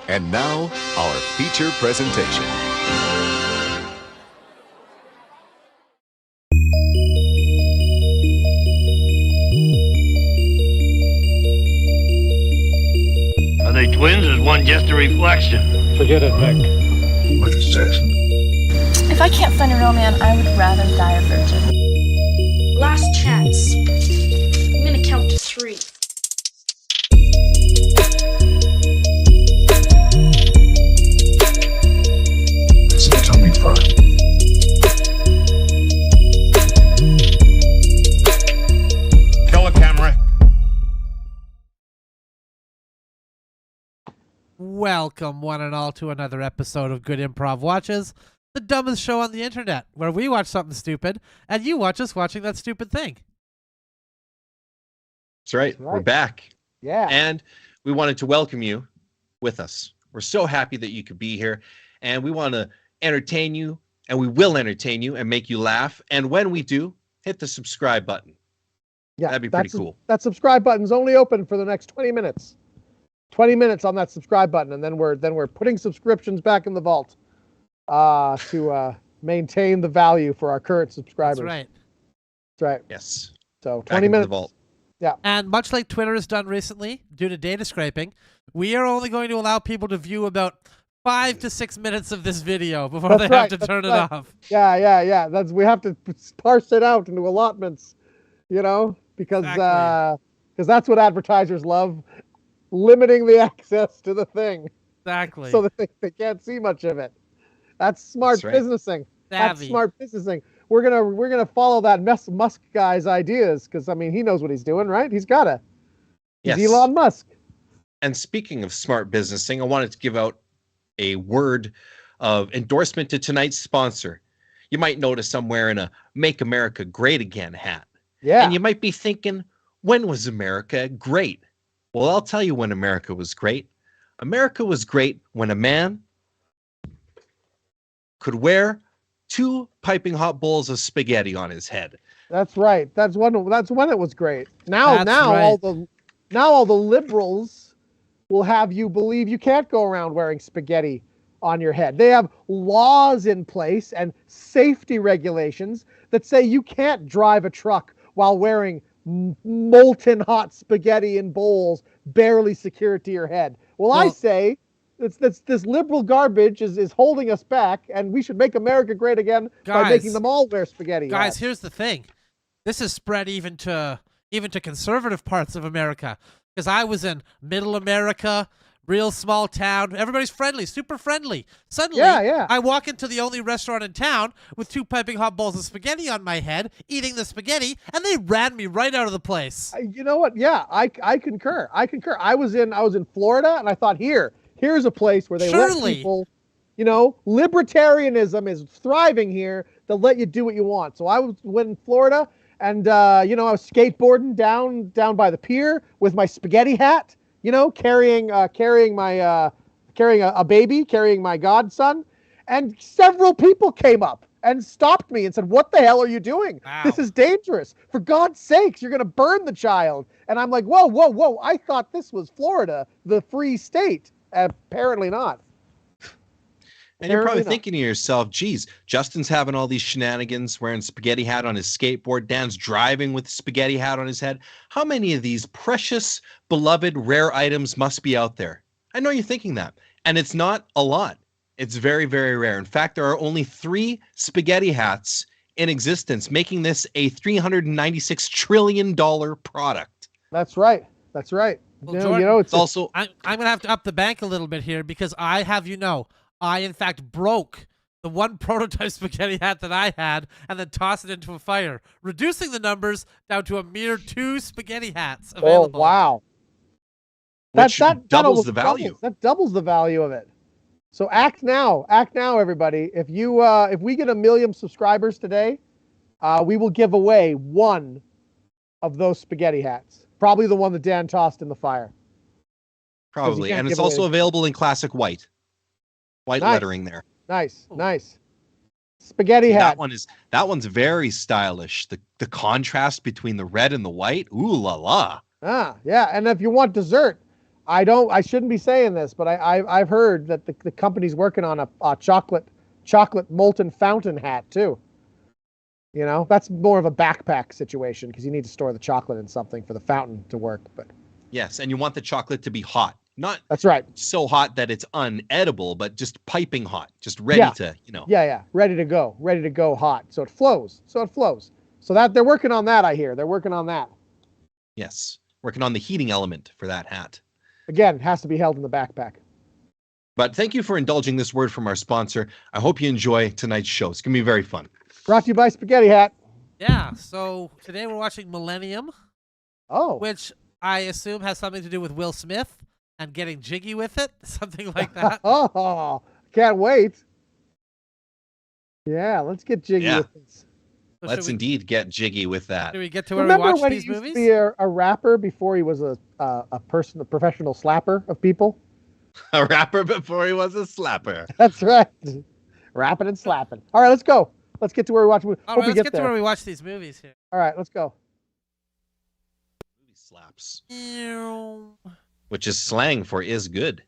And now, our feature presentation. Are they twins or is one just a reflection? Forget it, Mick. What is this? If I can't find a real man, I would rather die a virgin. Last chance. I'm gonna count to 3. This is becoming fun. Kill a camera. Welcome, one and all, to another episode of Good Improv Watches, the dumbest show on the internet, where we watch something stupid, and you watch us watching that stupid thing. That's right. We're back. Yeah. And we wanted to welcome you with us. We're so happy that you could be here, and we want to entertain you, and we will entertain you and make you laugh. And when we do, hit the subscribe button. Yeah, that'd be pretty cool. That subscribe button's only open for the next 20 minutes. 20 minutes on that subscribe button, and then we're putting subscriptions back in the vault to maintain the value for our current subscribers. That's right. That's right. Yes. So Back 20 into minutes. the vault. Yeah. And much like Twitter has done recently, due to data scraping, we are only going to allow people to view about 5 to 6 minutes of this video before they have to turn it off. Yeah. We have to parse it out into allotments, because that's what advertisers love. Limiting the access to the thing. Exactly. So that they can't see much of it. That's smart businessing. That's smart businessing. We're gonna follow that Musk guy's ideas because he knows what he's doing, right? He's gotta. He's Yes. Elon Musk. And speaking of smart businessing, I wanted to give out a word of endorsement to tonight's sponsor. You might notice I'm wearing a Make America Great Again hat. Yeah. And you might be thinking, when was America great? Well, I'll tell you when America was great. America was great when a man could wear 2 piping hot bowls of spaghetti on his head. That's right. That's when it was great. Now That's all the liberals will have you believe you can't go around wearing spaghetti on your head. They have laws in place and safety regulations that say you can't drive a truck while wearing molten hot spaghetti in bowls barely secured to your head. Well, I say this liberal garbage is holding us back, and we should make America great again by making them all wear spaghetti. Guys, here's the thing. This is spread even to conservative parts of America. Because I was in middle America, real small town. Everybody's friendly, super friendly. Suddenly, I walk into the only restaurant in town with 2 piping hot bowls of spaghetti on my head, eating the spaghetti, and they ran me right out of the place. You know what? Yeah, I concur. I was in Florida, and I thought, here's a place where they let people, libertarianism is thriving here. They'll let you do what you want. So I went in Florida, and I was skateboarding down by the pier with my spaghetti hat. Carrying a baby, carrying my godson, and several people came up and stopped me and said, "What the hell are you doing? Wow. This is dangerous. For God's sakes, you're going to burn the child." And I'm like, whoa. I thought this was Florida, the free state. Apparently not. And you're probably thinking to yourself, geez, Justin's having all these shenanigans, wearing spaghetti hat on his skateboard. Dan's driving with spaghetti hat on his head. How many of these precious, beloved, rare items must be out there? I know you're thinking that. And it's not a lot. It's very, very rare. In fact, there are only 3 spaghetti hats in existence, making this a $396 trillion product. That's right. Well, Jordan, it's also... I'm going to have to up the bank a little bit here because I have I, in fact, broke the one prototype spaghetti hat that I had and then tossed it into a fire, reducing the numbers down to a mere 2 spaghetti hats available. Oh, wow. Which doubles the value. That doubles the value of it. So act now, everybody. If we get 1 million subscribers today, we will give away 1 of those spaghetti hats. Probably the one that Dan tossed in the fire. Probably. And it's also available in classic white. White lettering there. Nice. Spaghetti hat. That one's very stylish. The contrast between the red and the white. Ooh la la. Yeah. And if you want dessert, I shouldn't be saying this, but I've heard that the company's working on a chocolate molten fountain hat too. You know, that's more of a backpack situation because you need to store the chocolate in something for the fountain to work. But yes, and you want the chocolate to be hot, not that's right, so hot that it's unedible, but just piping hot, just ready to, you know. Yeah, ready to go hot, so it flows. So that they're working on that. I hear they're working on that. Yes, working on the heating element for that hat. Again, it has to be held in the backpack. But thank you for indulging this word from our sponsor. I hope you enjoy tonight's show. It's going to be very fun. Brought to you by Spaghetti Hat. Yeah, so today we're watching Millennium. Oh. Which I assume has something to do with Will Smith and getting jiggy with it. Something like that. Oh, can't wait. Yeah, let's get jiggy with this. So let's indeed get jiggy with that. Do we get to where we watch these movies? Remember when he used to be a rapper before he was a professional slapper of people? A rapper before he was a slapper. That's right. Rapping and slapping. All right, let's go. Let's get to where we watch movies. All right, let's get to where we watch these movies here. All right, let's go. Movie slaps. Ew. Which is slang for is good.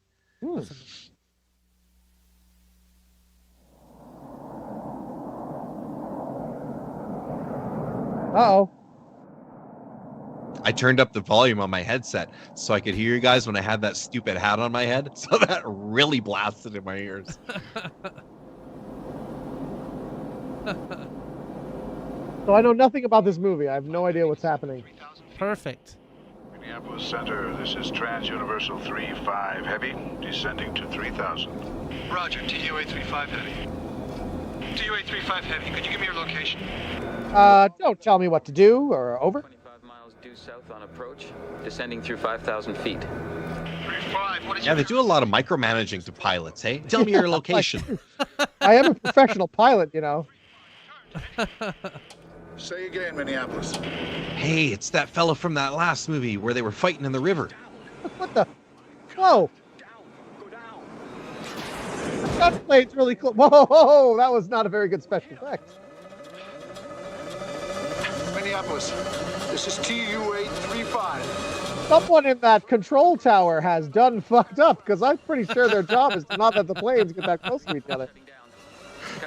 Uh-oh. I turned up the volume on my headset so I could hear you guys when I had that stupid hat on my head. So that really blasted in my ears. So I know nothing about this movie. I have no idea what's happening. Perfect. Minneapolis Center, this is Trans-Universal 3-5 Heavy, descending to 3,000. Roger, TUA 35 Heavy. TUA 35 Heavy, could you give me your location? Don't tell me what to do, or over. 25 miles due south on approach, descending through 5,000 feet. 3-5, what is Yeah, they do a lot of micromanaging to pilots, hey? Tell me your location. I am a professional pilot, you know. Say again, Minneapolis. Hey, it's that fella from that last movie where they were fighting in the river. What the? Whoa! That plane's really close. Whoa, that was not a very good special effect. Minneapolis, this is TUA 35. Someone in that control tower has done fucked up, because I'm pretty sure their job is to not let the planes get that close to each other.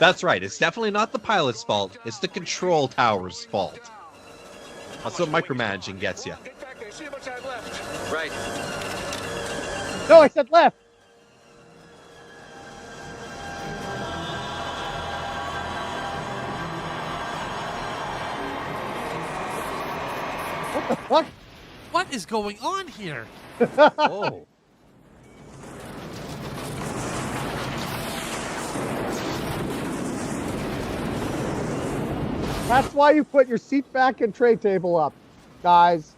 That's right. It's definitely not the pilot's fault. It's the control tower's fault. That's what micromanaging gets you. Right. No, I said left. What the fuck? What is going on here? Oh. That's why you put your seat back and tray table up, guys.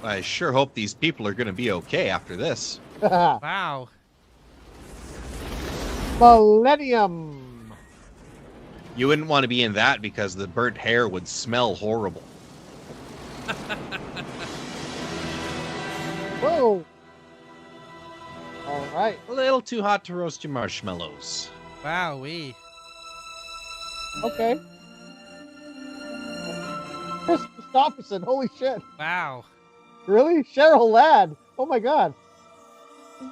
I sure hope these people are going to be okay after this. Wow. Millennium. You wouldn't want to be in that because the burnt hair would smell horrible. Whoa. All right. A little too hot to roast your marshmallows. Wowee. Okay. Chris Christopherson, holy shit. Wow. Really? Cheryl Ladd. Oh my god.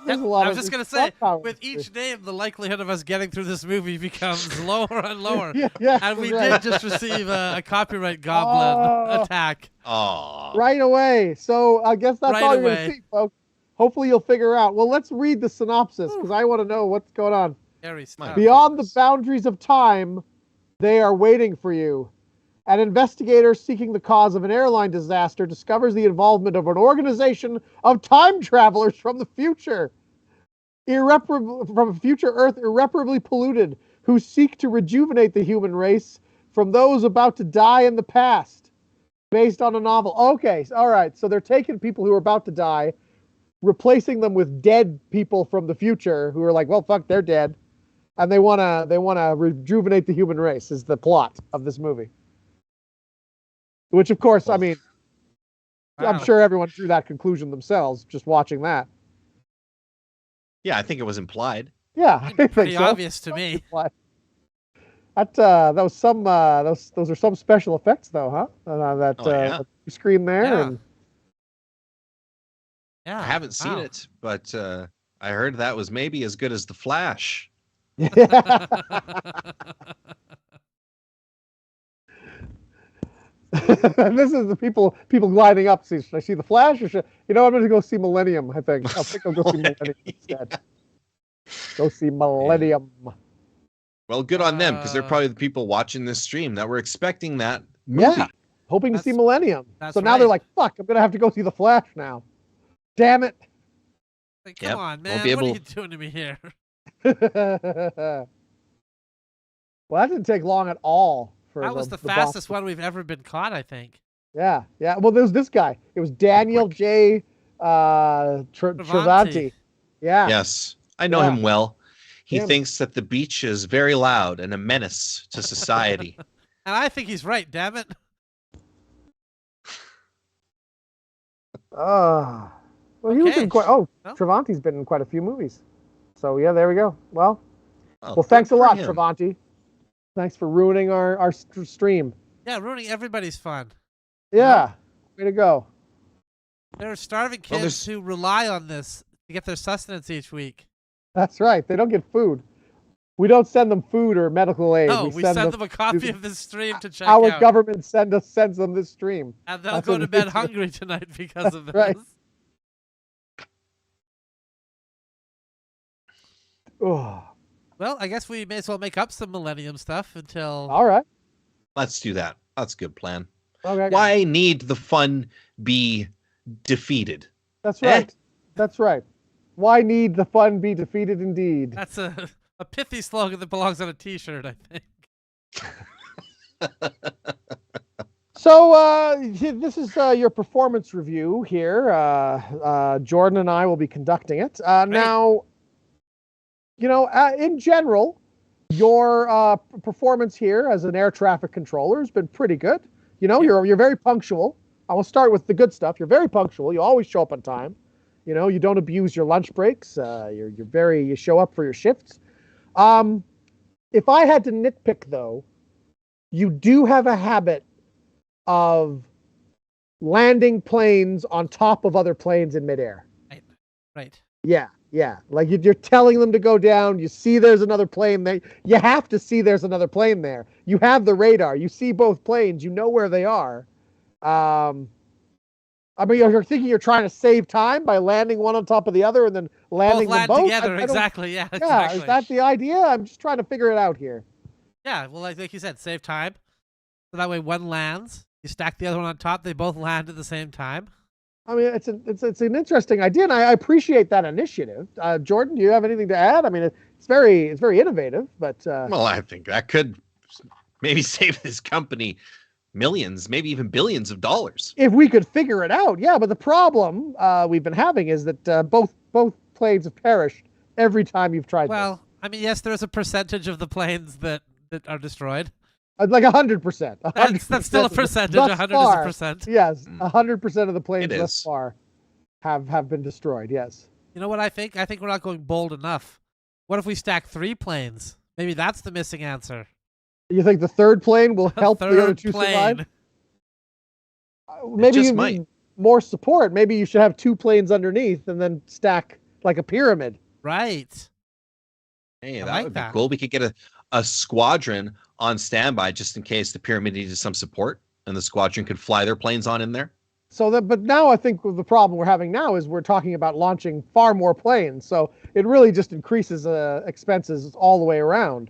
There's a lot I of was just going to say, power. with each name, the likelihood of us getting through this movie becomes lower and lower. Yeah, and we right. did just receive a copyright goblin attack. Aww. Right away. So I guess that's Right all you're away. going to see, folks. Hopefully you'll figure out. Well, let's read the synopsis because I want to know what's going on. Scary stuff. Beyond the boundaries of time, they are waiting for you. An investigator seeking the cause of an airline disaster discovers the involvement of an organization of time travelers from the future. From a future Earth irreparably polluted, who seek to rejuvenate the human race from those about to die in the past. Based on a novel. Okay, all right. So they're taking people who are about to die, replacing them with dead people from the future who are like, well, fuck, they're dead. And they wanna rejuvenate the human race is the plot of this movie. Which, of course, I mean, Wow. I'm sure everyone drew that conclusion themselves just watching that. Yeah, I think it was implied. Yeah, I think Pretty so. obvious to me. That was some those are some special effects though, huh? That Oh, yeah. screen there. Yeah. And Yeah. I haven't seen it, but I heard that was maybe as good as The Flash. This is the people gliding up. Should I see The Flash or I'm going to go see Millennium? I think I'll go see Millennium instead. Go see Millennium. Yeah. Well, good on them, because they're probably the people watching this stream that were expecting that movie. Yeah, hoping to see Millennium. So now they're like, "Fuck, I'm going to have to go see The Flash now." Damn it! Like, come on, man! What are you doing to me here? Well, that didn't take long at all. That was the fastest one we've ever been caught, I think. Yeah. Well, there was this guy. It was Daniel J. Travanti. Yeah. Yes, I know him well. He thinks that the beach is very loud and a menace to society. And I think he's right. Damn it. Well, he was in quite. Travanti's been in quite a few movies. So yeah, there we go. Well, thanks a lot, Travanti. Thanks for ruining our stream. Yeah, ruining everybody's fun. Yeah, way to go. There are starving kids who rely on this to get their sustenance each week. That's right. They don't get food. We don't send them food or medical aid. No, we send them a copy of this stream to check out. Our government sends them this stream. And they'll go to bed hungry tonight because of this. Right. Oh. Well, I guess we may as well make up some Millennium stuff until... All right. Let's do that. That's a good plan. Okay. Why need the fun be defeated? That's right. That's right. Why need the fun be defeated indeed? That's a pithy slogan that belongs on a t-shirt, I think. So this is your performance review here. Jordan and I will be conducting it. Now, in general, your performance here as an air traffic controller has been pretty good. You're very punctual. I will start with the good stuff. You're very punctual. You always show up on time. You don't abuse your lunch breaks. You show up for your shifts. If I had to nitpick, though, you do have a habit of landing planes on top of other planes in midair. Right. Yeah. Like you're telling them to go down. You see there's another plane there. You have to see there's another plane there. You have the radar. You see both planes. You know where they are. You're thinking you're trying to save time by landing one on top of the other and then landing them both together. Exactly. Yeah. Exactly. Yeah. Is that the idea? I'm just trying to figure it out here. Yeah. Well, like you said, save time. So that way one lands. You stack the other one on top. They both land at the same time. It's an interesting idea, and I appreciate that initiative. Jordan, do you have anything to add? It's very innovative, but well, I think that could maybe save this company millions, maybe even billions of dollars if we could figure it out. Yeah, but the problem we've been having is that both planes have perished every time you've tried. Well, yes, there's a percentage of the planes that are destroyed. Like 100%. That's still a percentage. 100 is a percent. Yes, 100% of the planes thus far have been destroyed. Yes. You know what I think? I think we're not going bold enough. What if we stack 3 planes? Maybe that's the missing answer. You think the third plane will help the other 2 survive? Maybe you need more support. Maybe you should have 2 planes underneath and then stack like a pyramid. Right. Hey, that would be cool. We could get a squadron on standby just in case the pyramid needed some support, and the squadron could fly their planes on in there. But now I think the problem we're having now is we're talking about launching far more planes, so it really just increases expenses all the way around.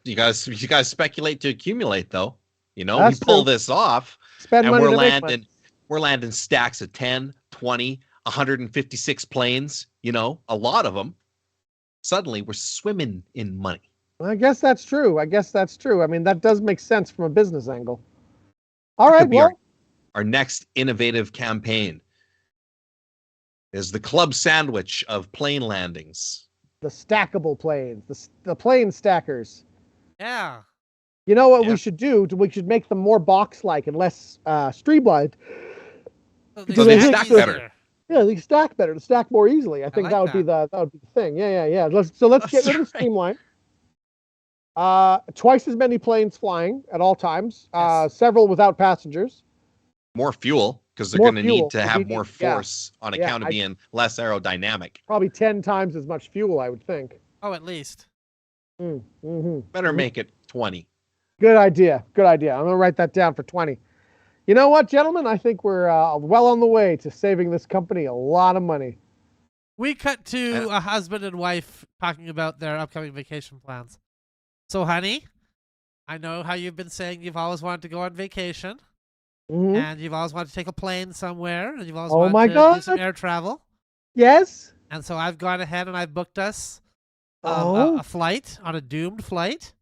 You guys speculate to accumulate, though. We That's pull true. This off, Spend and money we're landing stacks of 10, 20, 156 planes. A lot of them. Suddenly, we're swimming in money. I guess that's true. That does make sense from a business angle. All right, well, our next innovative campaign is the club sandwich of plane landings. The stackable planes, the plane stackers. Yeah. You know what we should do? We should make them more box-like and less streamlined. So they stack better. Yeah, they stack better, to stack more easily. I think that would be the thing. Yeah. Let's get rid of the streamline. Twice as many planes flying at all times. Several without passengers. More fuel. because they're More going to need fuel, to 'cause have we more need- yeah. force on account of being less aerodynamic. Probably 10 times as much fuel, I would think. Oh, at least. Better make it 20. Good idea. Good idea. I'm going to write that down for 20. You know what, gentlemen? I think we're well on the way to saving this company a lot of money. We cut to a husband and wife talking about their upcoming vacation plans. So, honey, I know how you've been saying you've always wanted to go on vacation. And you've always wanted to take a plane somewhere. And you've always wanted to do some air travel. Yes. And so I've gone ahead and I've booked us a flight, on a doomed flight.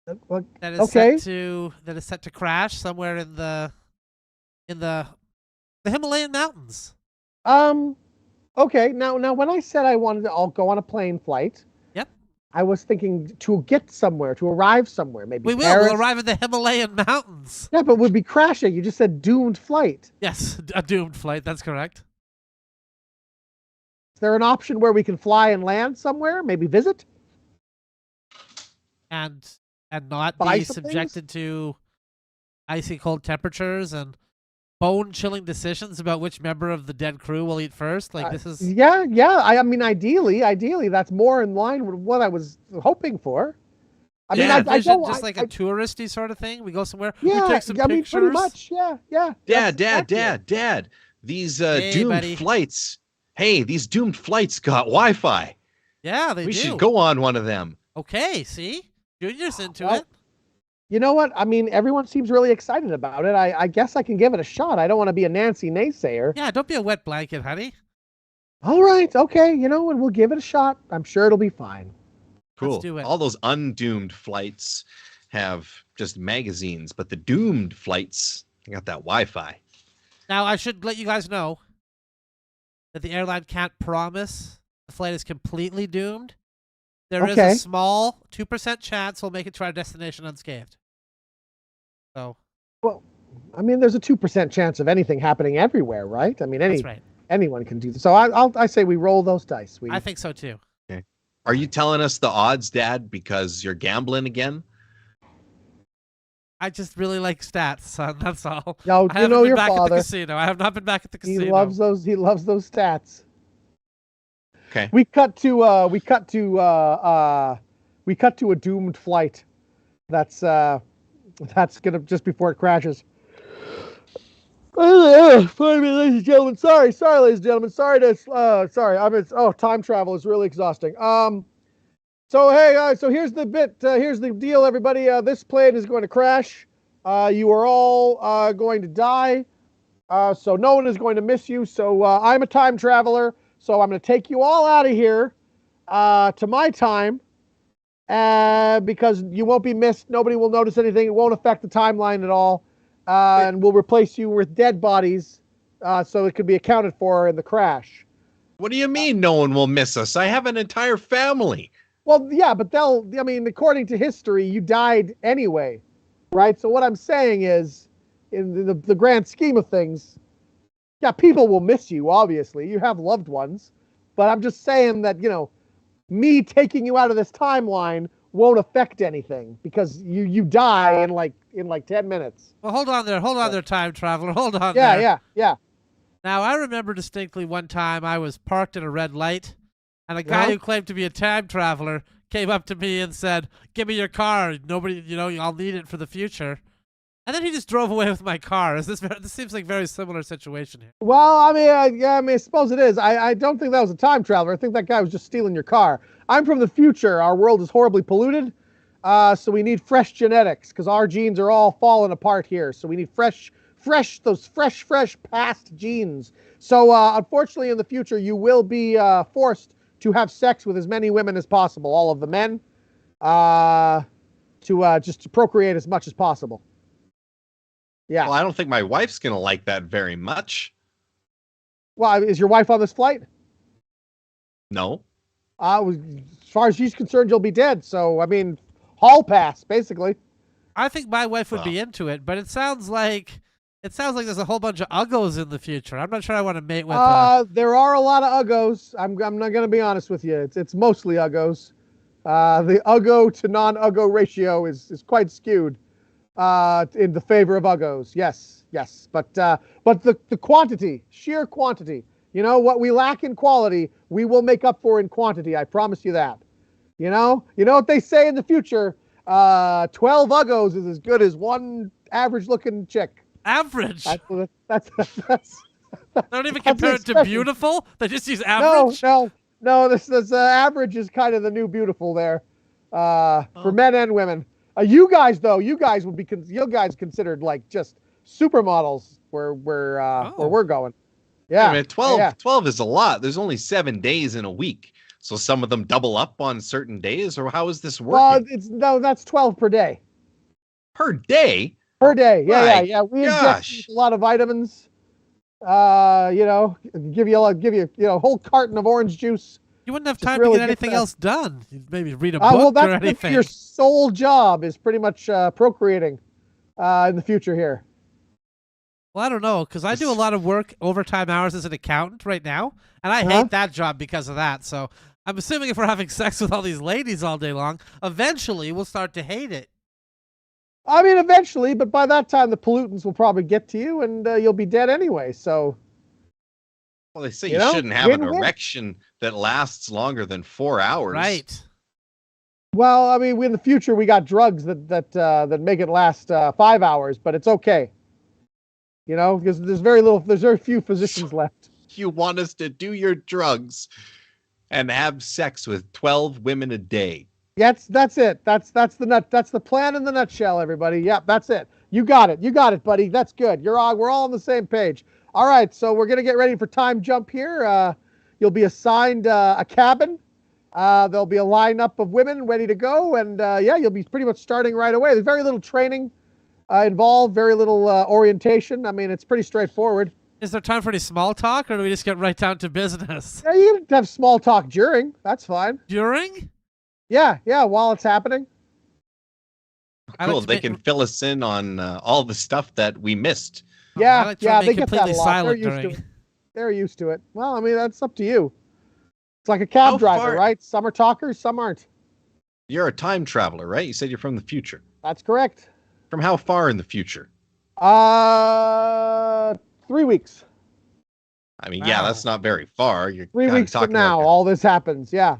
That is set to crash somewhere in the Himalayan mountains. Okay. Now when I said I wanted to go on a plane flight, I was thinking to get somewhere, to arrive somewhere, maybe Paris. We'll arrive in the Himalayan mountains. Yeah, but we'd be crashing. You just said doomed flight. Yes, a doomed flight. That's correct. Is there an option where we can fly and land somewhere? Maybe visit? And not be subjected to icy cold temperatures and bone-chilling decisions about which member of the dead crew will eat first. Like this is I mean, ideally, that's more in line with what I was hoping for. I mean, I don't just like a touristy sort of thing. We go somewhere. Yeah, we take some pictures. Pretty much. Yeah. Dad. These doomed flights. Hey, these doomed flights got Wi-Fi. Yeah, they do. We should go on one of them. Okay, see, Junior's into it. You know what? I mean, everyone seems really excited about it. I guess I can give it a shot. I don't want to be a Nancy naysayer. Yeah, don't be a wet blanket, honey. All right. Okay. You know what? We'll give it a shot. I'm sure it'll be fine. Cool. Let's do it. All those undoomed flights have just magazines, but the doomed flights got that Wi-Fi. Now, I should let you guys know that the airline can't promise the flight is completely doomed. There is a small 2% chance we'll make it to our destination unscathed. So, well, I mean, there's a 2% chance of anything happening everywhere, right? I mean, anyone can do this. So I say we roll those dice. I think so too. Okay. Are you telling us the odds, Dad, because you're gambling again? I just really like stats, son. That's all. No, I haven't been back at the casino. I have not been back at the casino. He loves those stats. Okay. We cut to a doomed flight. That's gonna just before it crashes. Pardon me, ladies and gentlemen. Sorry, ladies and gentlemen. Time travel is really exhausting. So hey guys, so here's the bit. Here's the deal, everybody. This plane is going to crash. You are all going to die. So no one is going to miss you. So I'm a time traveler. So I'm going to take you all out of here to my time because you won't be missed. Nobody will notice anything. It won't affect the timeline at all. And we'll replace you with dead bodies so it could be accounted for in the crash. What do you mean no one will miss us? I have an entire family. Well, yeah, but according to history, you died anyway, right? So what I'm saying is, in the grand scheme of things, yeah, people will miss you, obviously. You have loved ones. But I'm just saying that, me taking you out of this timeline won't affect anything because you die in like 10 minutes. Well, hold on there, time traveler. Hold on there. Yeah. Now, I remember distinctly one time I was parked at a red light, and a guy who claimed to be a time traveler came up to me and said, "Give me your car. Nobody, I'll need it for the future." And then he just drove away with my car. This seems like a very similar situation here. Well, I suppose it is. I don't think that was a time traveler. I think that guy was just stealing your car. I'm from the future. Our world is horribly polluted, so we need fresh genetics because our genes are all falling apart here. So we need fresh past genes. So unfortunately, in the future, you will be forced to have sex with as many women as possible, all of the men, to procreate as much as possible. Yeah. Well, I don't think my wife's going to like that very much. Well, is your wife on this flight? No. As far as she's concerned, you'll be dead. So, hall pass, basically. I think my wife would be into it, but it sounds like there's a whole bunch of uggos in the future. I'm not sure I want to mate with there are a lot of uggos. I'm not going to be honest with you. It's mostly uggos. The uggo to non-uggo ratio is quite skewed. in the favor of uggos. Yes, yes. But the quantity, sheer quantity. You know what we lack in quality, we will make up for in quantity. I promise you that. You know what they say in the future. 12 uggos is as good as one average-looking chick. Average. That's They don't even compare it to beautiful. They just use average. No. This average is kind of the new beautiful there, for men and women. You guys would be considered like just supermodels where we're going. Yeah, I mean, 12 is a lot. There's only 7 days in a week, so some of them double up on certain days, or how is this working? Well, that's 12 per day. Per day. Per day. Yeah. We Gosh. inject a lot of vitamins. Give you a whole carton of orange juice. You wouldn't have time to get anything else done. You'd maybe read a book well, that's or anything. Your sole job is pretty much procreating in the future here. Well, I don't know, because I do a lot of work, overtime hours as an accountant right now, and I hate that job because of that. So I'm assuming if we're having sex with all these ladies all day long, eventually we'll start to hate it. I mean, eventually, but by that time, the pollutants will probably get to you, and you'll be dead anyway. So, well, they say you shouldn't have an erection that lasts longer than 4 hours. Right. Well, I mean, in the future, we got drugs that make it last 5 hours, but it's okay. You know, because there's very few physicians left. You want us to do your drugs and have sex with 12 women a day. That's it. That's the plan in the nutshell, everybody. Yep, that's it. You got it, buddy. That's good. We're all on the same page. All right, so we're gonna get ready for time jump here. You'll be assigned a cabin. There'll be a lineup of women ready to go, and you'll be pretty much starting right away. There's very little training involved, very little orientation. I mean, it's pretty straightforward. Is there time for any small talk, or do we just get right down to business? Yeah, you can have small talk during. That's fine. During? Yeah, while it's happening. Cool. They can fill us in on all the stuff that we missed. Yeah, they get that a lot. Silent They're used to it. Well, I mean, that's up to you. It's like a cab driver, right? Some are talkers, some aren't. You're a time traveler, right? You said you're from the future. That's correct. From how far in the future? 3 weeks. I mean, yeah, that's not very far. You're 3 weeks from now, all this happens. Yeah.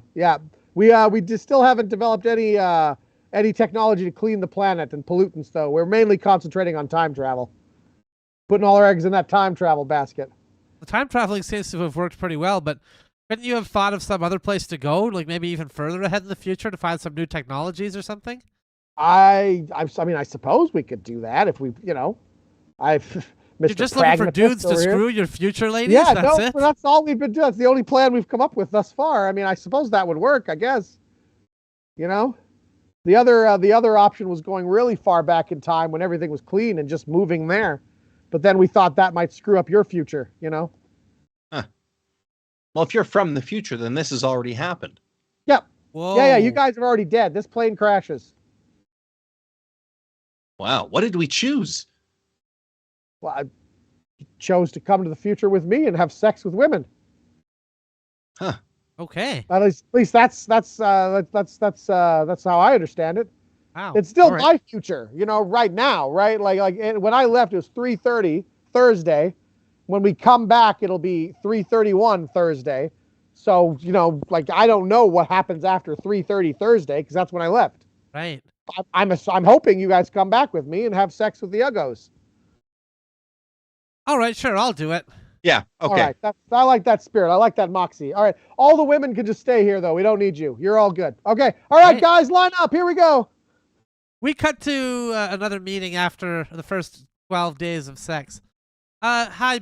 We just still haven't developed any technology to clean the planet and pollutants, though. We're mainly concentrating on time travel, putting all our eggs in that time travel basket. The time traveling seems to have worked pretty well, but couldn't you have thought of some other place to go, like maybe even further ahead in the future to find some new technologies or something? I mean, I suppose we could do that if we, You're just looking for dudes to screw your future ladies? Yeah, that's all we've been doing. That's the only plan we've come up with thus far. I mean, I suppose that would work, I guess. The other option was going really far back in time when everything was clean and just moving there. But then we thought that might screw up your future, Huh. Well, if you're from the future, then this has already happened. Yep. Whoa. Yeah, you guys are already dead. This plane crashes. Wow. What did we choose? Well, I chose to come to the future with me and have sex with women. Huh. Okay. At least that's how I understand it. Wow. It's still my future, right now, right? Like when I left, it was 3:30 Thursday. When we come back, it'll be 3:31 Thursday. So, I don't know what happens after 3:30 Thursday because that's when I left. Right. I'm hoping you guys come back with me and have sex with the uggos. All right, sure, I'll do it. Yeah, okay. All right, I like that spirit. I like that moxie. All right, all the women can just stay here, though. We don't need you. You're all good. Okay, all right, guys, line up. Here we go. We cut to another meeting after the first 12 days of sex. Hi,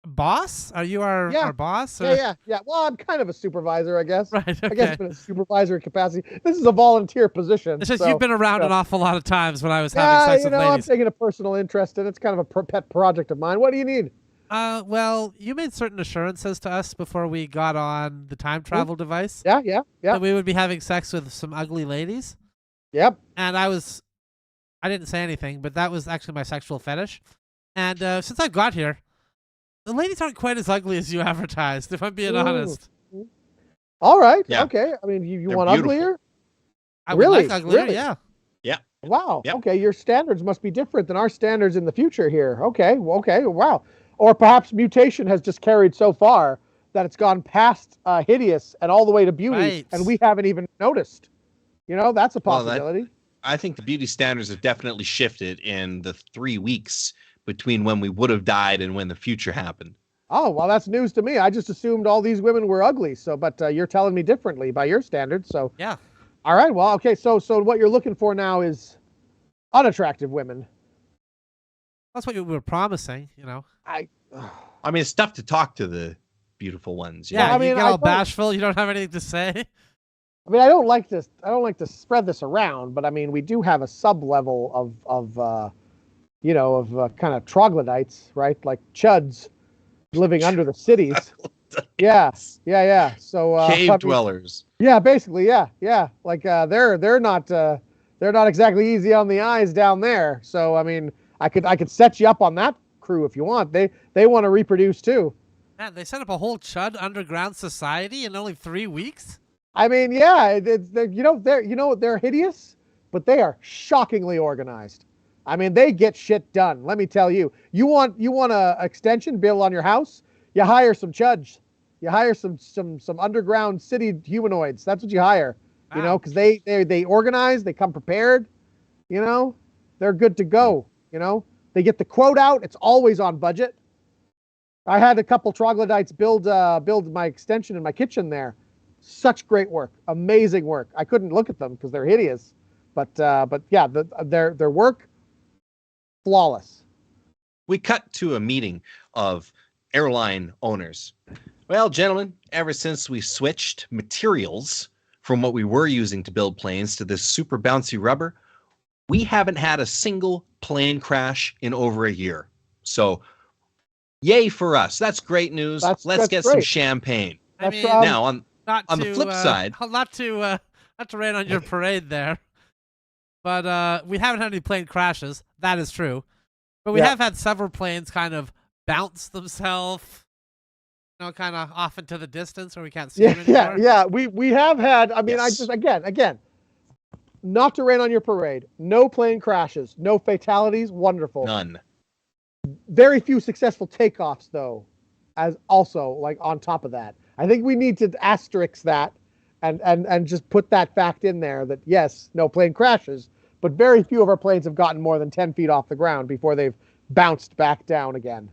boss? Are you our boss? Or? Yeah. Well, I'm kind of a supervisor, I guess. Right, okay. I guess in a supervisory capacity. This is a volunteer position. It's just you've been around an awful lot of times when I was having sex with ladies. I'm taking a personal interest in it. It's kind of a pet project of mine. What do you need? Well, you made certain assurances to us before we got on the time travel device. Yeah. That we would be having sex with some ugly ladies. Yep. And I didn't say anything, but that was actually my sexual fetish. And since I got here, the ladies aren't quite as ugly as you advertised, if I'm being honest. All right. Yeah. Okay. I mean, you They're want beautiful. uglier? I would like uglier, yeah. Yeah. Wow. Yep. Okay, your standards must be different than our standards in the future here. Okay. Well, okay. Wow. Or perhaps mutation has just carried so far that it's gone past hideous and all the way to beauty, Right. and we haven't even noticed. That's a Well, possibility. I think the beauty standards have definitely shifted in the 3 weeks between when we would have died and when the future happened. Oh, well, that's news to me. I just assumed all these women were ugly. So, but you're telling me differently by your standards. So, Yeah. all right. Well, okay. So what you're looking for now is unattractive women. That's what you were promising, I mean, it's tough to talk to the beautiful ones. Yeah, I mean, you get I all don't- bashful. You don't have anything to say. I mean, I don't like to spread this around, but I mean, we do have a sub level of kind of troglodytes, right? Like chuds living under the cities. Yeah. So Cave dwellers. Yeah, basically, yeah. Like they're not exactly easy on the eyes down there. So I mean, I could set you up on that crew if you want. They want to reproduce too. Man, they set up a whole chud underground society in only 3 weeks. I mean, yeah, they're hideous, but they are shockingly organized. I mean, they get shit done. Let me tell you. You want a extension built on your house? You hire some chuds. You hire some underground city humanoids. That's what you hire. Wow. Because they organize. They come prepared. They're good to go. They get the quote out. It's always on budget. I had a couple troglodytes build my extension in my kitchen there. Such great work, amazing work. I couldn't look at them because they're hideous, but yeah, their work flawless. We cut to a meeting of airline owners. Well, gentlemen, ever since we switched materials from what we were using to build planes to this super bouncy rubber, we haven't had a single plane crash in over a year. So, yay for us. That's great news. Let's get some champagne. I mean, now on the flip side, not to rain on your parade there, but we haven't had any plane crashes. That is true, but we have had several planes kind of bounce themselves, kind of off into the distance where we can't see them anymore. Yeah. We have had. I mean, Yes. I just again, not to rain on your parade. No plane crashes. No fatalities. Wonderful. none. Very few successful takeoffs, though, as also like on top of that. I think we need to asterisk that and just put that fact in there that yes, no plane crashes, but very few of our planes have gotten more than 10 feet off the ground before they've bounced back down again.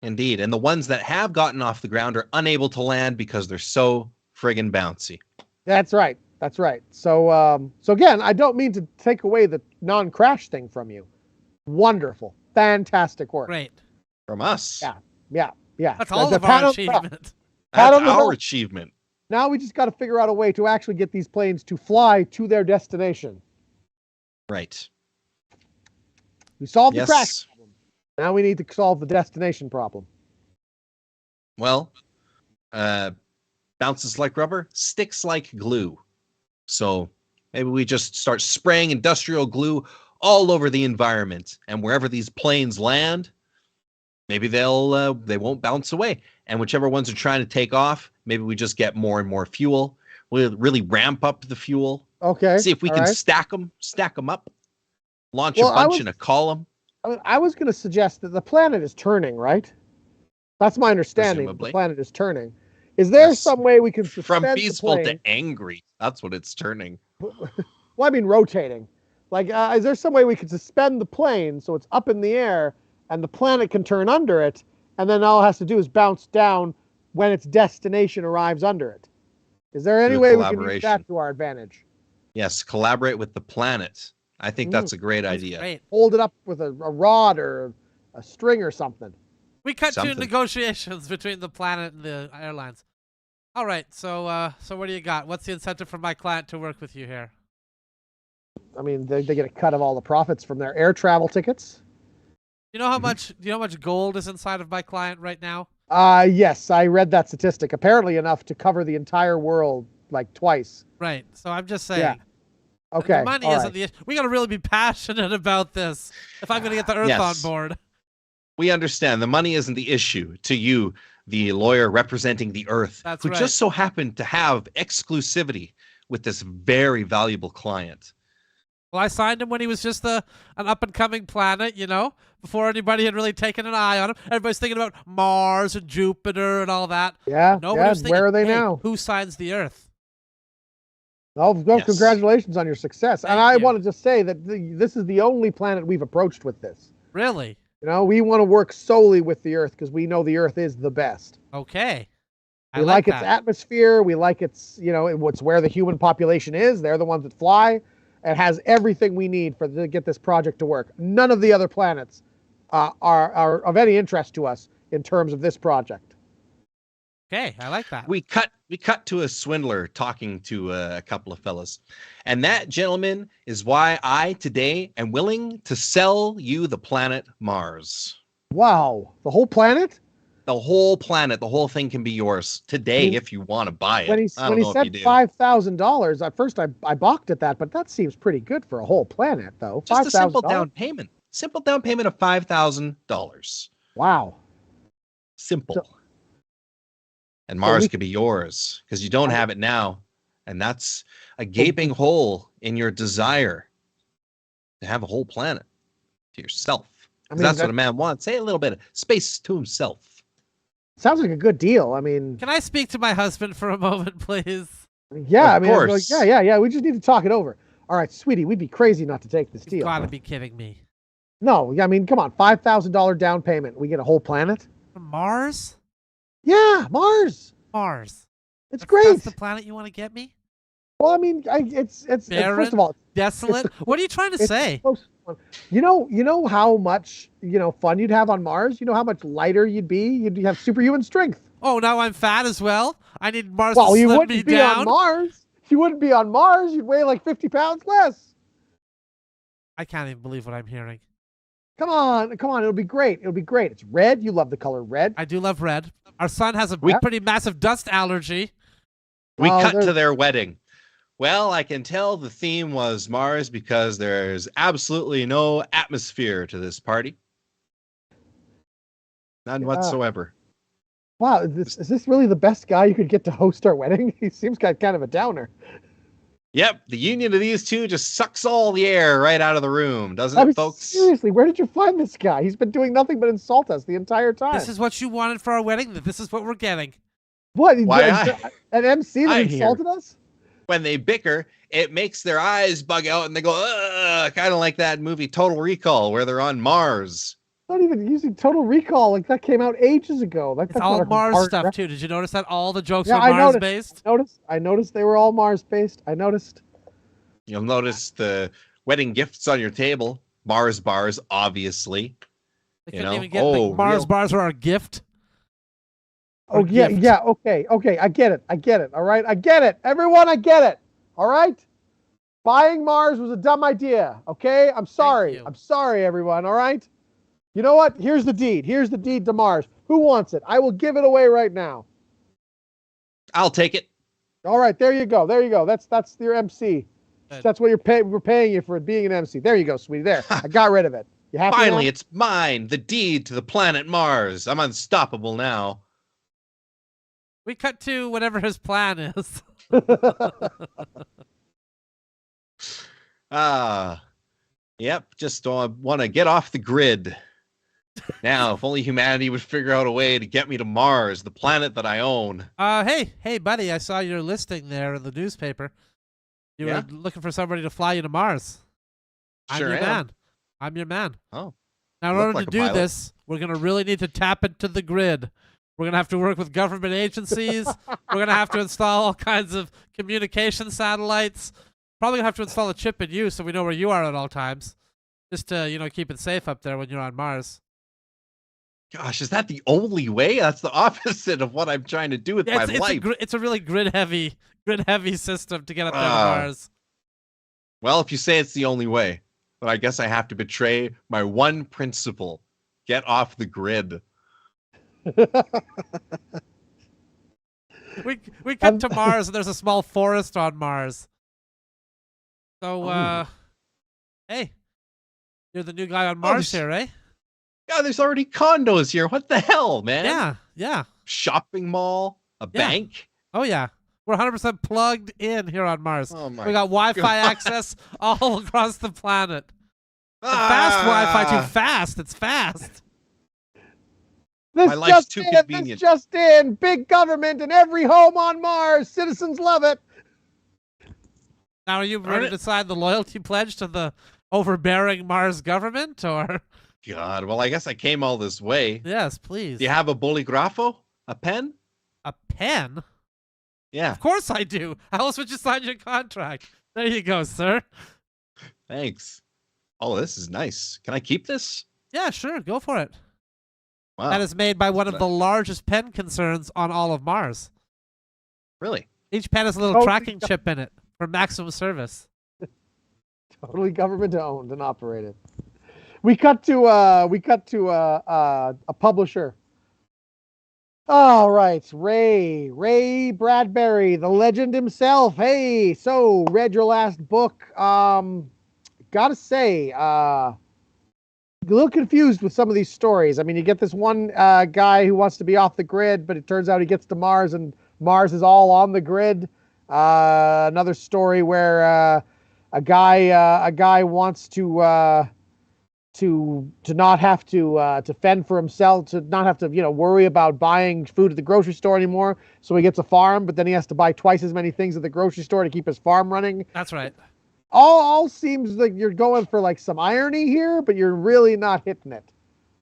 Indeed. And the ones that have gotten off the ground are unable to land because they're so friggin' bouncy. That's right. So again, I don't mean to take away the non-crash thing from you. Wonderful. Fantastic work. Great. From us. Yeah. That's all of pat our on the back. achievement. Pat That's on the our back. achievement. Now we just got to figure out a way to actually get these planes to fly to their destination. Right. We solved the Yes. crash problem. Now we need to solve the destination problem. Well, bounces like rubber, sticks like glue. So maybe we just start spraying industrial glue all over the environment, and wherever these planes land, maybe they won't bounce away. And whichever ones are trying to take off, maybe we just get more and more fuel. We'll really ramp up the fuel. Okay. See if we all can right. stack them up, launch Well, a I bunch was- in a column. I was going to suggest that the planet is turning, right? That's my understanding. Presumably. The planet is turning. Is there Yes. some way we can suspend From the peaceful plane? to angry. That's what it's turning. Well, I mean rotating. Like, is there some way we could suspend the plane so it's up in the air and the planet can turn under it, and then all it has to do is bounce down when its destination arrives under it? Is there any Through way we can use collaboration. that to our advantage? Yes, collaborate with the planet. I think that's a great That's idea. great. Hold it up with a rod or a string or something. We cut to Something. negotiations between the planet and the airlines. All right, so what do you got? What's the incentive for my client to work with you here? I mean, they get a cut of all the profits from their air travel tickets. You know how much? Do you know how much gold is inside of my client right now? Yes, I read that statistic. Apparently enough to cover the entire world like twice. Right. So I'm just saying. Yeah. Okay. The money all isn't right. the issue. We got to really be passionate about this if I'm going to get the Earth Yes. on board. We understand the money isn't the issue to you, the lawyer representing the Earth, That's who right. just so happened to have exclusivity with this very valuable client. Well, I signed him when he was just an up-and-coming planet, before anybody had really taken an eye on him. Everybody's thinking about Mars and Jupiter and all that. Yeah, Nobody was thinking, where are they hey, now? who signs the Earth? Oh, well, Yes. congratulations on your success. And Thank I you. want to just say that this is the only planet we've approached with this. Really? We want to work solely with the Earth because we know the Earth is the best. Okay. We like its atmosphere. We like its, it's where the human population is. They're the ones that fly. It has everything we need to get this project to work. None of the other planets are of any interest to us in terms of this project. Okay, I like that. We cut to a swindler talking to a couple of fellas. And that, gentleman, is why I today am willing to sell you the planet Mars. Wow. The whole planet? The whole planet, the whole thing can be yours today if you want to buy it. When he said $5,000, at first I balked at that, but that seems pretty good for a whole planet, though. Just a simple down payment. Simple down payment of $5,000. Wow. Simple. And Mars could be yours because you don't have it now. And that's a gaping hole in your desire to have a whole planet to yourself. That's what a man wants. Say a little bit of space to himself. Sounds like a good deal. I mean, can I speak to my husband for a moment, please? Yeah, of course. Yeah. We just need to talk it over. All right, sweetie, we'd be crazy not to take this deal. You've got to be kidding me. No, I mean, come on, $5,000 down payment. We get a whole planet. From Mars? Yeah, Mars. It's great. That's the planet you want to get me? Well, I mean, it's barren, first of all, desolate. What are you trying to say? You know how much fun you'd have on Mars. You know how much lighter you'd be. You'd have superhuman strength. Oh, now I'm fat as well. I need Mars to slim you me wouldn't be down. on Mars. If you wouldn't be on Mars, you'd weigh like 50 pounds less. I can't even believe what I'm hearing. Come on. It'll be great. It's red. You love the color red. I do love red. Our son has a pretty massive dust allergy. We cut to their wedding. Well, I can tell the theme was Mars because there's absolutely no atmosphere to this party. None whatsoever. Wow, is this really the best guy you could get to host our wedding? He seems kind of a downer. Yep, the union of these two just sucks all the air right out of the room, doesn't it, folks? Seriously, where did you find this guy? He's been doing nothing but insult us the entire time. This is what you wanted for our wedding? This is what we're getting? What? An MC that insulted us? When they bicker, it makes their eyes bug out and they go, ugh, kind of like that movie Total Recall where they're on Mars. Not even using Total Recall. Like, that came out ages ago. Like, it's all Mars stuff, too. Did you notice that all the jokes are Mars-based? I noticed they were all Mars-based. I noticed. You'll notice the wedding gifts on your table. Mars bars, obviously. They couldn't even get the Mars bars are our gift. Oh, yeah, okay. I get it, all right? I get it. Everyone, I get it, all right? Buying Mars was a dumb idea, okay? I'm sorry. I'm sorry, everyone, all right? You know what? Here's the deed. Here's the deed to Mars. Who wants it? I will give it away right now. I'll take it. All right, there you go. That's your MC. That's what we're paying you for being an MC. There you go, sweetie. There, I got rid of it. You happy Finally, now? it's mine. The deed to the planet Mars. I'm unstoppable now. We cut to whatever his plan is. Yep. Just want to get off the grid. Now, if only humanity would figure out a way to get me to Mars, the planet that I own. Hey, buddy, I saw your listing there in the newspaper. You were looking for somebody to fly you to Mars. Sure I'm your man. Oh. Now, in order to do this, we're going to really need to tap into the grid. We're going to have to work with government agencies. We're going to have to install all kinds of communication satellites. Probably going to have to install a chip in you so we know where you are at all times. Just to, keep it safe up there when you're on Mars. Gosh, is that the only way? That's the opposite of what I'm trying to do with my life. It's a really grid-heavy system to get up there to Mars. Well, if you say it's the only way, then I guess I have to betray my one principle. Get off the grid. we cut to Mars and there's a small forest on Mars. So, hey, you're the new guy on Mars here, eh? Yeah, there's already condos here. What the hell, man? Yeah. Shopping mall, a bank. Oh, yeah. We're 100% plugged in here on Mars. Oh my We got Wi-Fi access all across the planet. Fast Wi-Fi, too fast. It's fast. My life's too convenient. This just in. Big government in every home on Mars. Citizens love it. Now, are you ready to sign the loyalty pledge to the overbearing Mars government, or? God, well, I guess I came all this way. Yes, please. Do you have a boligrafo? A pen? A pen? Yeah. Of course I do. How else would you sign your contract? There you go, sir. Thanks. Oh, this is nice. Can I keep this? Yeah, sure. Go for it. Wow. That is made by one of the largest pen concerns on all of Mars. Really? Each pen has a little tracking chip in it for maximum service. Totally government owned and operated. We cut to a publisher. All right, Ray Bradbury, the legend himself. Hey, so read your last book. Gotta say, a little confused with some of these stories. I mean, you get this one guy who wants to be off the grid, but it turns out he gets to Mars and Mars is all on the grid. Another story where a guy wants to not have to fend for himself, to not have to worry about buying food at the grocery store anymore. So he gets a farm, but then he has to buy twice as many things at the grocery store to keep his farm running. That's right. All seems like you're going for like some irony here, but you're really not hitting it.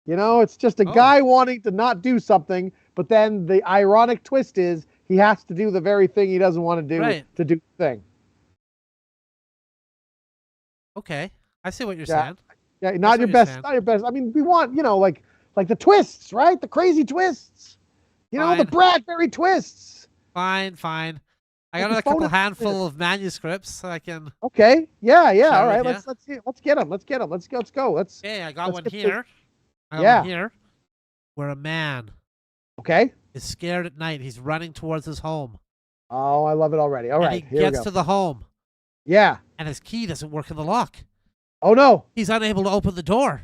It's just a guy wanting to not do something, but then the ironic twist is he has to do the very thing he doesn't want to do to do the thing. Okay, I see what you're saying. Yeah, not your best. Not your best. I mean, we want like the twists, right? The crazy twists. The Bradbury twists. Fine. I got a couple handful of manuscripts so I can. Okay. Yeah. All right. Let's get them. Let's go. Okay, I got one here. One here. Where a man. Okay. Is scared at night. He's running towards his home. Oh, I love it already. All right. He gets to the home. Yeah. And his key doesn't work in the lock. Oh no. He's unable to open the door.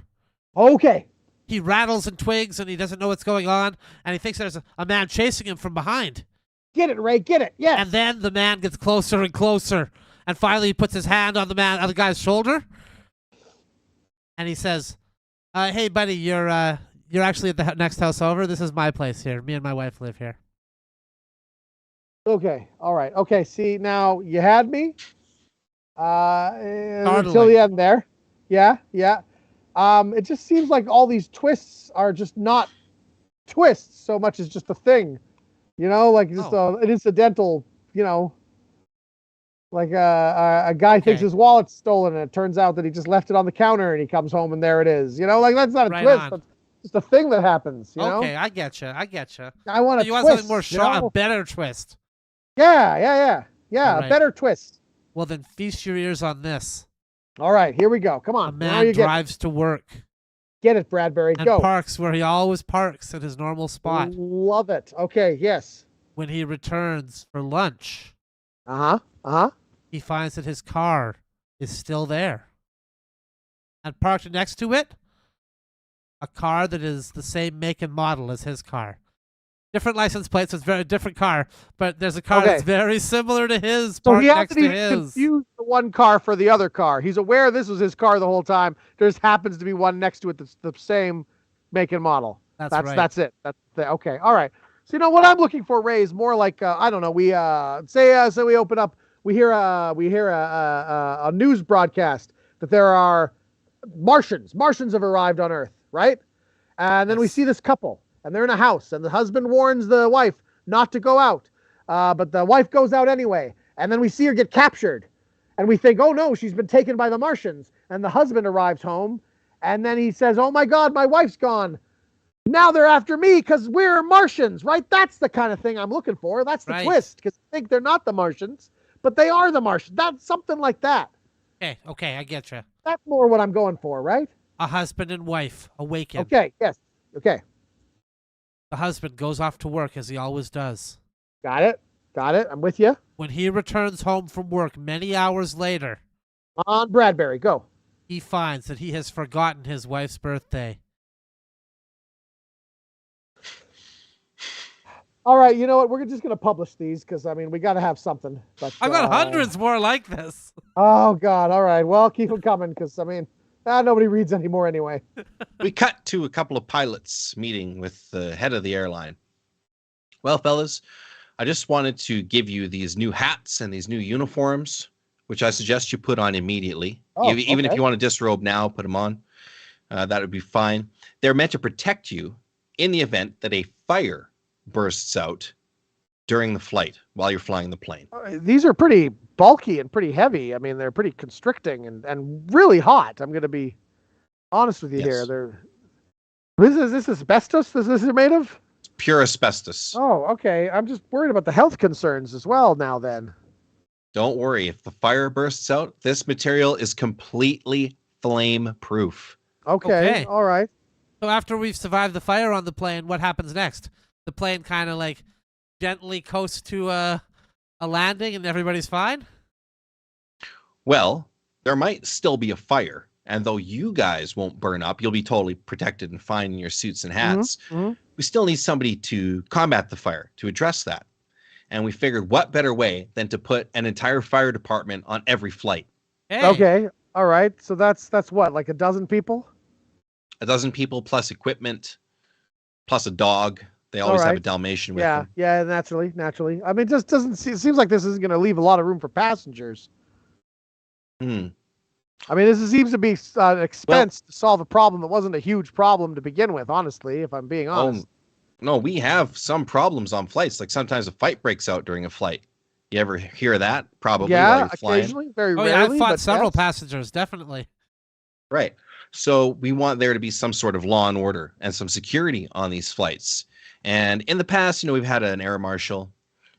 Okay. He rattles and twigs and he doesn't know what's going on. And he thinks there's a man chasing him from behind. Get it, Ray. Get it. Yes. And then the man gets closer and closer. And finally he puts his hand on the guy's shoulder. And he says, hey, buddy, you're actually at the next house over. This is my place here. Me and my wife live here. Okay. All right. Okay. See, now you had me. Until the end there. Yeah. It just seems like all these twists are just not twists so much as just a thing. Like just an incidental, like a guy thinks his wallet's stolen and it turns out that he just left it on the counter and he comes home and there it is. Like that's not a twist. That's just a thing that happens. Okay, I getcha. I want a twist. You want something more a better twist. Yeah. Right. A better twist. Well, then feast your ears on this. All right, here we go. Come on. A man drives to work. Get it, Bradbury. And go. Parks where he always parks at his normal spot. Love it. Okay, yes. When he returns for lunch. He finds that his car is still there. And parked next to it, a car that is the same make and model as his car. Different license plates, so it's a very different car, but there's a car that's very similar to his, parked next to his. So he hasn't even confused the one car for the other car. He's aware this was his car the whole time. There just happens to be one next to it that's the same make and model. That's right. That's it. Okay. All right. So what I'm looking for, Ray, is more like I don't know. We say we open up, we hear a news broadcast that there are Martians have arrived on Earth, right? And then we see this couple. And they're in a house, and the husband warns the wife not to go out. But the wife goes out anyway. And then we see her get captured. And we think, oh, no, she's been taken by the Martians. And the husband arrives home. And then he says, oh, my God, my wife's gone. Now they're after me because we're Martians, right? That's the kind of thing I'm looking for. That's the twist, because I think they're not the Martians, but they are the Martians. That's something like that. Okay, I get you. That's more what I'm going for, right? A husband and wife awaken. Okay, yes. Okay. The husband goes off to work as he always does. Got it. I'm with you. When he returns home from work many hours later. On Bradbury, go. He finds that he has forgotten his wife's birthday. All right, you know what? We're just going to publish these because, I mean, we got to have something. But I've got hundreds more like this. Oh, God. All right. Well, keep them coming because, I mean, nobody reads anymore anyway. We cut to a couple of pilots meeting with the head of the airline. Well, fellas, I just wanted to give you these new hats and these new uniforms, which I suggest you put on immediately. Even if you want to disrobe now, put them on. That would be fine. They're meant to protect you in the event that a fire bursts out during the flight while you're flying the plane. These are pretty bulky and pretty heavy. I mean, they're pretty constricting and really hot. I'm going to be honest with you here. Is this asbestos? This is made of? It's pure asbestos. Oh, okay. I'm just worried about the health concerns as well now then. Don't worry. If the fire bursts out, this material is completely flame proof. Okay. All right. So after we've survived the fire on the plane, what happens next? The plane kind of like gently coasts to a landing and everybody's fine? Well, there might still be a fire. And though you guys won't burn up, you'll be totally protected and fine in your suits and hats. We still need somebody to combat the fire, to address that. And we figured what better way than to put an entire fire department on every flight. Hey. Okay. All right. So that's what, like a dozen people? A dozen people plus equipment, plus a dog. They always have a Dalmatian with them. Yeah, naturally. I mean, it just doesn't it seems like this isn't going to leave a lot of room for passengers. I mean, this seems to be an expense to solve a problem that wasn't a huge problem to begin with, honestly, if I'm being honest. No, we have some problems on flights. Like sometimes a fight breaks out during a flight. You ever hear that? Probably while you're flying. Occasionally, very rarely. Yeah, I've fought but several passengers, definitely. Right. So we want there to be some sort of law and order and some security on these flights. And in the past, we've had an air marshal,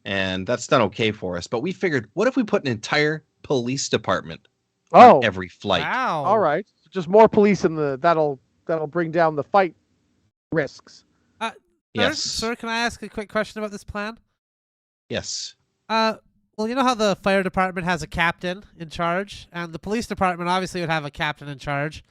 and that's done okay for us. But we figured, what if we put an entire police department on every flight? Wow. All right. Just more police in that'll bring down the fight risks. Yes. Sir, can I ask a quick question about this plan? Yes. Well, you know how the fire department has a captain in charge, and the police department obviously would have a captain in charge.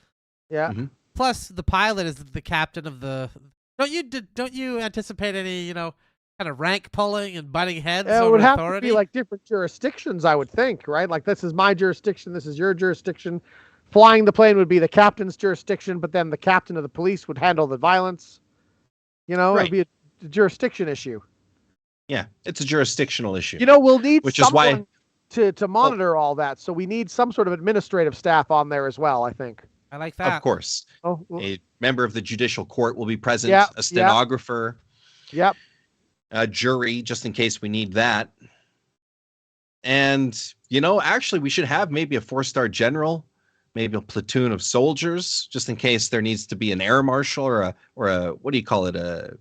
Yeah. Plus, the pilot is the captain of the. Don't you anticipate any kind of rank pulling and butting heads? It over would have authority? to be like different jurisdictions, I would think, right? Like this is my jurisdiction, this is your jurisdiction. Flying the plane would be the captain's jurisdiction, but then the captain of the police would handle the violence. It would be a jurisdiction issue. Yeah, it's a jurisdictional issue. We'll need someone to monitor all that. So we need some sort of administrative staff on there as well, I think. I like that. Of course. A member of the judicial court will be present, Yeah, a stenographer, Yep. a jury, just in case we need that. And, actually we should have maybe a 4-star general, maybe a platoon of soldiers, just in case there needs to be an air marshal or a what do you call it? A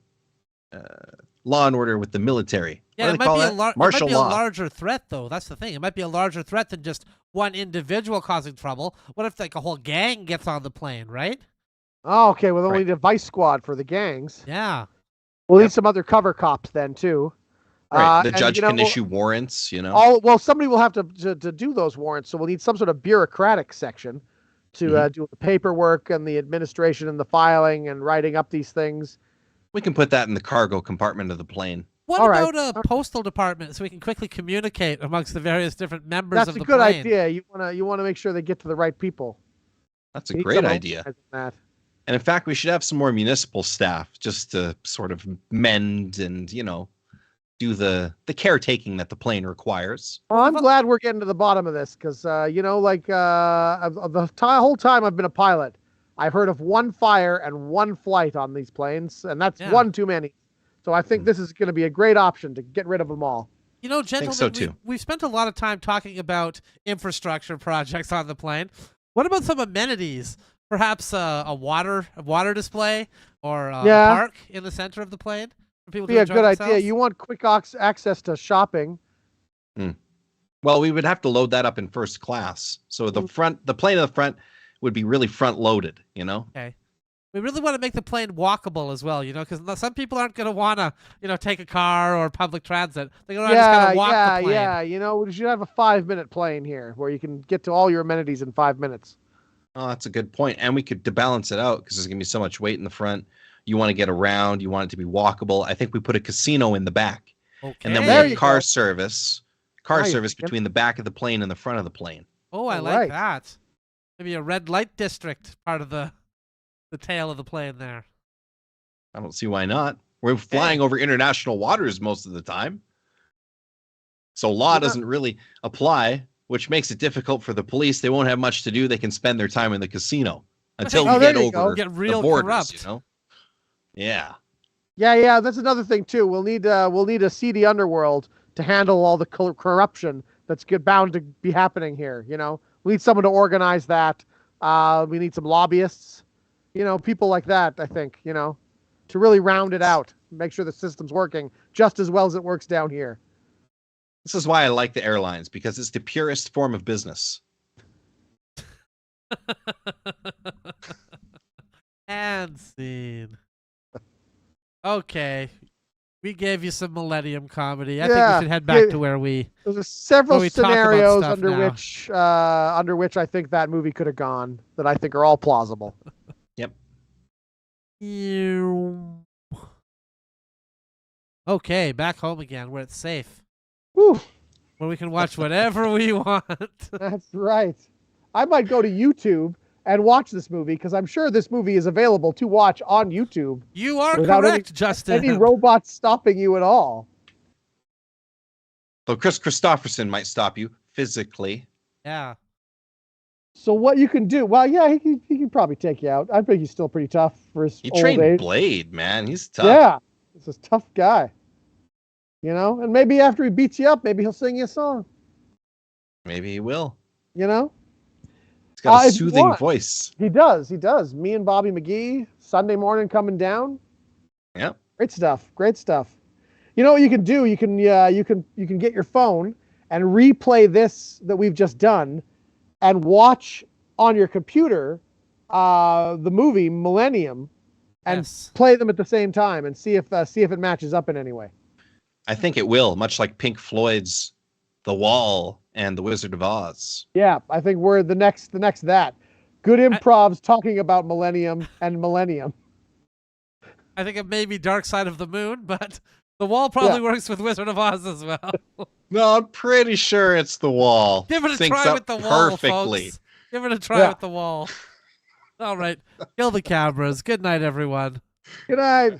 law and order with the military. Yeah, it might be a larger threat, though. That's the thing. It might be a larger threat than just one individual causing trouble. What if like a whole gang gets on the plane, right? Oh, okay. Well, then we need a vice squad for the gangs. Yeah. We'll need some other cover cops then too. Right. The judge can issue warrants. Somebody will have to do those warrants. So we'll need some sort of bureaucratic section to do the paperwork and the administration and the filing and writing up these things. We can put that in the cargo compartment of the plane. What about a postal department so we can quickly communicate amongst the various different members of the plane? That's a good idea. You want to make sure they get to the right people. That's a great idea. And in fact, we should have some more municipal staff just to sort of mend and, do the caretaking that the plane requires. Well, I'm glad we're getting to the bottom of this because, the whole time I've been a pilot, I've heard of one fire and one flight on these planes, and that's one too many. So I think this is going to be a great option to get rid of them all. Gentlemen, so too. We've spent a lot of time talking about infrastructure projects on the plane. What about some amenities? Perhaps a water display or a park in the center of the plane for people to enjoy themselves? Idea. You want quick access to shopping. Well, we would have to load that up in first class. So the plane in the front would be really front loaded, Okay. We really want to make the plane walkable as well, because some people aren't going to want to, take a car or public transit. They're going to just kind of walk the plane. Yeah. We should have a 5-minute plane here where you can get to all your amenities in 5 minutes. Oh, that's a good point. And we could, to balance it out, because there's going to be so much weight in the front, You want to get around. You want it to be walkable. I think we put a casino in the back. Okay. And then we There have you car go. service between the back of the plane and the front of the plane. Oh, I All like right. that. Maybe a red light district part of the tail of the plane there. I don't see why not. We're flying over international waters most of the time. So law doesn't really apply, which makes it difficult for the police. They won't have much to do. They can spend their time in the casino until Oh, we there get you over go. Get real the borders, corrupt. you know? Yeah. Yeah, that's another thing too. We'll need a seedy underworld to handle all the corruption that's bound to be happening here. You know, we need someone to organize that. We need some lobbyists, you know, people like that. I think, you know, to really round it out, make sure the system's working just as well as it works down here. This is why I like the airlines, because it's the purest form of business. And scene. Okay. We gave you some Millennium comedy. I think we should head back to where we... There's several we talk about scenarios stuff under which I think that movie could have gone that I think are all plausible. Yep. Okay, back home again where it's safe. Whew, Where we can watch whatever we want. that's right. I might go to YouTube and watch this movie because I'm sure this movie is available to watch on YouTube. You are without correct, Justin. Any robots stopping you at all. Though Chris Christopherson might stop you physically. Yeah. So what you can do? Well, yeah, he can probably take you out. I think he's still pretty tough for his He old trained age. Blade, man. He's tough. Yeah, he's a tough guy. You know, and maybe after he beats you up, maybe he'll sing you a song. Maybe he will. You know, He's got a if you soothing want. voice. He does. Me and Bobby McGee, Sunday morning coming down. Yep. Great stuff. Great stuff. You know what you can do? You can get your phone and replay this that we've just done, and watch on your computer the movie Millennium, and play them at the same time and see if it matches up in any way. I think it will, much like Pink Floyd's The Wall and The Wizard of Oz. Yeah, I think we're the next that. Good improvs talking about Millennium and Millennium. I think it may be Dark Side of the Moon, but The Wall probably works with Wizard of Oz as well. No, I'm pretty sure it's The Wall. Give it a Syncs try up with The Wall, perfectly. folks. Give it a try with The Wall. All right. Kill the cameras. Good night, everyone. Good night.